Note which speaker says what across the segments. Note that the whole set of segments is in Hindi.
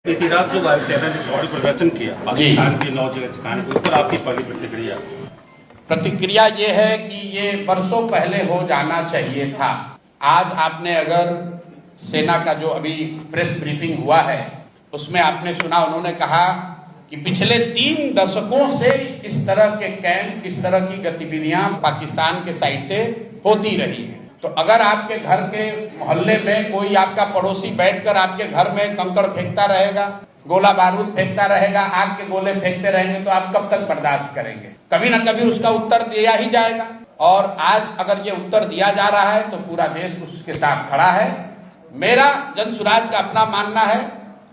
Speaker 1: बीती रात जो वायुसेना ने शौर्य प्रदर्शन किया पाकिस्तान के 9 जगह ठिकाने पर, उस पर आपकी पहली प्रतिक्रिया?
Speaker 2: प्रतिक्रिया ये है कि ये बरसों पहले हो जाना चाहिए था। आज आपने अगर सेना का जो अभी प्रेस ब्रीफिंग हुआ है उसमें आपने सुना, उन्होंने कहा कि पिछले 3 दशकों से इस तरह के कैंप, इस तरह की गतिविधियां पाकिस्तान के साइड से होती रही हैं। तो अगर आपके घर के मोहल्ले में कोई आपका पड़ोसी बैठकर आपके घर में कंकड़ फेंकता रहेगा, गोला बारूद फेंकता रहेगा, आग के गोले फेंकते रहेंगे, तो आप कब तक बर्दाश्त करेंगे? कभी ना कभी उसका उत्तर दिया ही जाएगा। और आज अगर ये उत्तर दिया जा रहा है तो पूरा देश उसके साथ खड़ा है। मेरा जनसुराज का अपना मानना है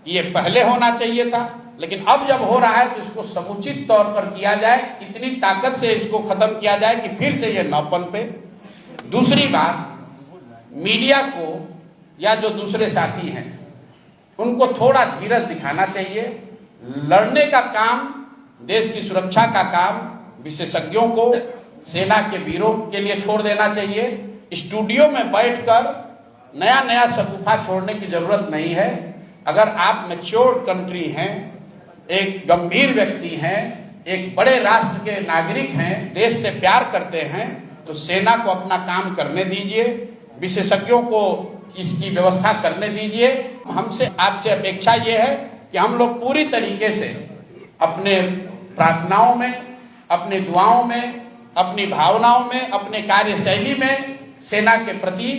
Speaker 2: कि ये पहले होना चाहिए था, लेकिन अब जब हो रहा है तो इसको समुचित तौर पर किया जाए, इतनी ताकत से इसको खत्म किया जाए कि फिर से ये न पनपे। दूसरी बात, मीडिया को या जो दूसरे साथी हैं उनको थोड़ा धीरज दिखाना चाहिए। लड़ने का काम, देश की सुरक्षा का काम विशेषज्ञों को, सेना के वीरों के लिए छोड़ देना चाहिए। स्टूडियो में बैठकर नया नया शगुफा छोड़ने की जरूरत नहीं है। अगर आप मैच्योर्ड कंट्री हैं, एक गंभीर व्यक्ति हैं, एक बड़े राष्ट्र के नागरिक हैं, देश से प्यार करते हैं, तो सेना को अपना काम करने दीजिए, विशेषज्ञों को इसकी व्यवस्था करने दीजिए। हमसे आपसे अपेक्षा ये है कि हम लोग पूरी तरीके से अपने प्रार्थनाओं में, अपनी दुआओं में, अपनी भावनाओं में, अपने कार्यशैली में सेना के प्रति,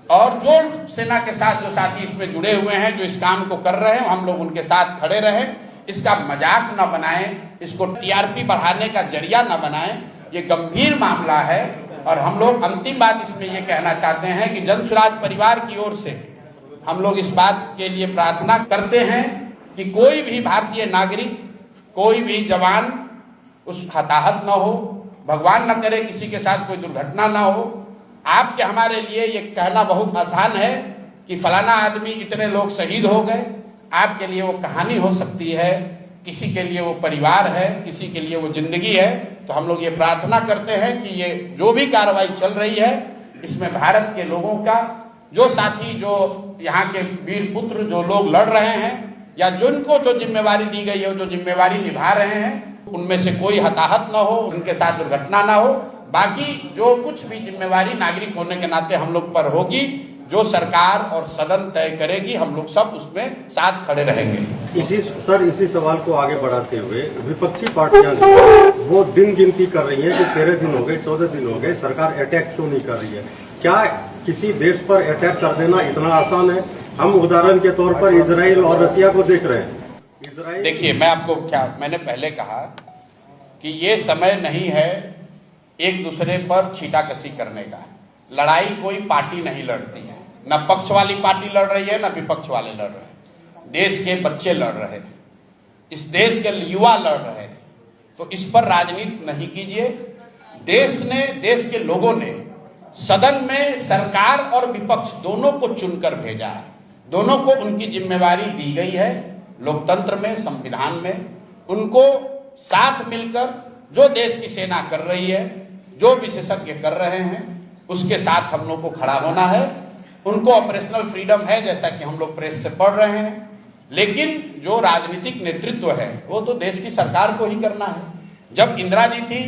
Speaker 2: और जो सेना के साथ जो साथी इसमें जुड़े हुए हैं, जो इस काम को कर रहे हैं, हम लोग उनके साथ खड़े रहें। इसका मजाक न बनाएं, इसको टीआरपी बढ़ाने का जरिया न बनाएं। ये गंभीर मामला है। और हम लोग अंतिम बात इसमें ये कहना चाहते हैं कि जनसुराज परिवार की ओर से हम लोग इस बात के लिए प्रार्थना करते हैं कि कोई भी भारतीय नागरिक, कोई भी जवान उस हताहत न हो, भगवान न करे किसी के साथ कोई दुर्घटना न हो। आपके हमारे लिए ये कहना बहुत आसान है कि फलाना आदमी, इतने लोग शहीद हो गए। आपके लिए वो कहानी हो सकती है, किसी के लिए वो परिवार है, किसी के लिए वो जिंदगी है। तो हम लोग ये प्रार्थना करते हैं कि ये जो भी कार्रवाई चल रही है, इसमें भारत के लोगों का, जो साथी, जो यहाँ के वीर पुत्र जो लोग लड़ रहे हैं, या जिनको जो जिम्मेवारी दी गई है, जो जिम्मेवारी निभा रहे हैं, उनमें से कोई हताहत न हो, उनके साथ दुर्घटना ना हो। बाकी जो कुछ भी जिम्मेवारी नागरिक होने के नाते हम लोग पर होगी, जो सरकार और सदन तय करेगी, हम लोग सब उसमें साथ खड़े रहेंगे।
Speaker 3: इसी सवाल को आगे बढ़ाते हुए विपक्षी पार्टियां वो दिन गिनती कर रही हैं कि 13 दिन हो गए, 14 दिन हो गए, सरकार अटैक क्यों नहीं कर रही है? क्या किसी देश पर अटैक कर देना इतना आसान है? हम उदाहरण के तौर पर इजराइल और रसिया को देख रहे हैं।
Speaker 2: देखिए, मैं आपको मैंने पहले कहा कि ये समय नहीं है एक दूसरे पर छीटाकशी करने का। लड़ाई कोई पार्टी नहीं लड़ती है, न पक्ष वाली पार्टी लड़ रही है, न विपक्ष वाले लड़ रहे हैं। देश के बच्चे लड़ रहे हैं, इस देश के युवा लड़ रहे हैं। तो इस पर राजनीति नहीं कीजिए। देश के लोगों ने सदन में सरकार और विपक्ष दोनों को चुनकर भेजा है। दोनों को उनकी जिम्मेवारी दी गई है लोकतंत्र में, संविधान में। उनको साथ मिलकर जो देश की सेना कर रही है, जो विशेषज्ञ कर रहे हैं, उसके साथ हम लोग को खड़ा होना है। उनको ऑपरेशनल फ्रीडम है, जैसा कि हम लोग प्रेस से पढ़ रहे हैं, लेकिन जो राजनीतिक नेतृत्व है वो तो देश की सरकार को ही करना है। जब इंदिरा जी थी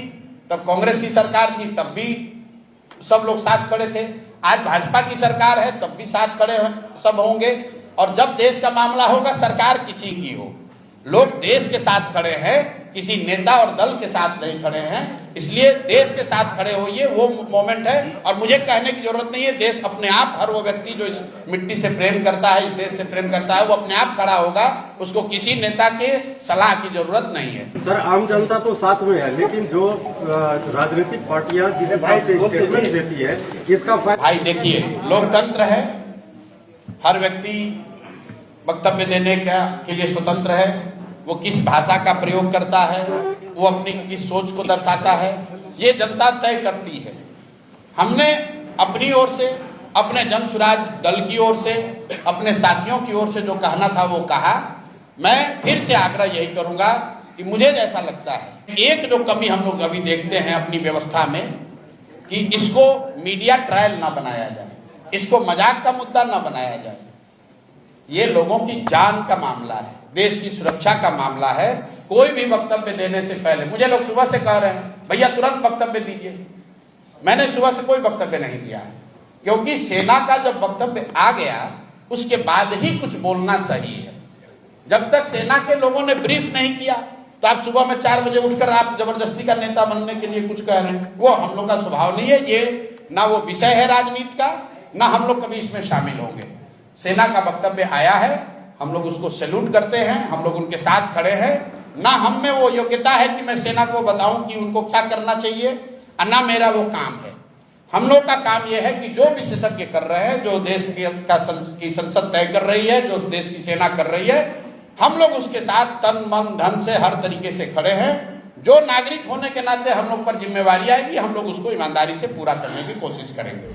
Speaker 2: तब कांग्रेस की सरकार थी, तब भी सब लोग साथ खड़े थे। आज भाजपा की सरकार है, तब भी साथ खड़े सब होंगे। और जब देश का मामला होगा, सरकार किसी की हो, लोग देश के साथ खड़े हैं, किसी नेता और दल के साथ नहीं खड़े हैं। इसलिए देश के साथ खड़े होइए, वो मोमेंट है। और मुझे कहने की जरूरत नहीं है, देश अपने आप, हर वो व्यक्ति जो इस मिट्टी से प्रेम करता है, इस देश से प्रेम करता है, वो अपने आप खड़ा होगा। उसको किसी नेता के सलाह की जरूरत नहीं है।
Speaker 3: सर, आम जनता तो साथ में है, लेकिन जो राजनीतिक पार्टियां जिस हिसाब से स्टेटमेंट देती है, इसका
Speaker 2: भाई देखिए, लोकतंत्र है, हर व्यक्ति वक्तव्य देने के लिए स्वतंत्र है। वो किस भाषा का प्रयोग करता है, वो अपनी किस सोच को दर्शाता है, ये जनता तय करती है। हमने अपनी ओर से, अपने जनसुराज दल की ओर से, अपने साथियों की ओर से जो कहना था वो कहा। मैं फिर से आग्रह यही करूंगा कि मुझे जैसा लगता है, एक जो कमी हम लोग अभी देखते हैं अपनी व्यवस्था में, कि इसको मीडिया ट्रायल ना बनाया जाए, इसको मजाक का मुद्दा ना बनाया जाए। ये लोगों की जान का मामला है, देश की सुरक्षा का मामला है। कोई भी वक्तव्य देने से पहले, मुझे लोग सुबह से कह रहे हैं भैया तुरंत वक्तव्य दीजिए, मैंने सुबह से कोई वक्तव्य नहीं दिया है, क्योंकि सेना का जब वक्तव्य आ गया उसके बाद ही कुछ बोलना सही है। जब तक सेना के लोगों ने ब्रीफ नहीं किया तो आप सुबह में 4 बजे उठकर आप जबरदस्ती का नेता बनने के लिए कुछ कह रहे हैं, वो हम लोग का स्वभाव नहीं है। ये ना वो विषय है राजनीति का, ना हम लोग कभी इसमें शामिल होंगे। सेना का वक्तव्य आया है, हम लोग उसको सैल्यूट करते हैं, हम लोग उनके साथ खड़े हैं। ना हम में वो योग्यता है कि मैं सेना को बताऊं कि उनको क्या करना चाहिए, और ना मेरा वो काम है। हम लोग का काम यह है कि जो विशेषज्ञ कर रहे हैं, जो देश की संसद तय कर रही है, जो देश की सेना कर रही है, हम लोग उसके साथ तन मन धन से हर तरीके से खड़े हैं। जो नागरिक होने के नाते हम लोग पर जिम्मेवारी आएगी, हम लोग उसको ईमानदारी से पूरा करने की कोशिश करेंगे।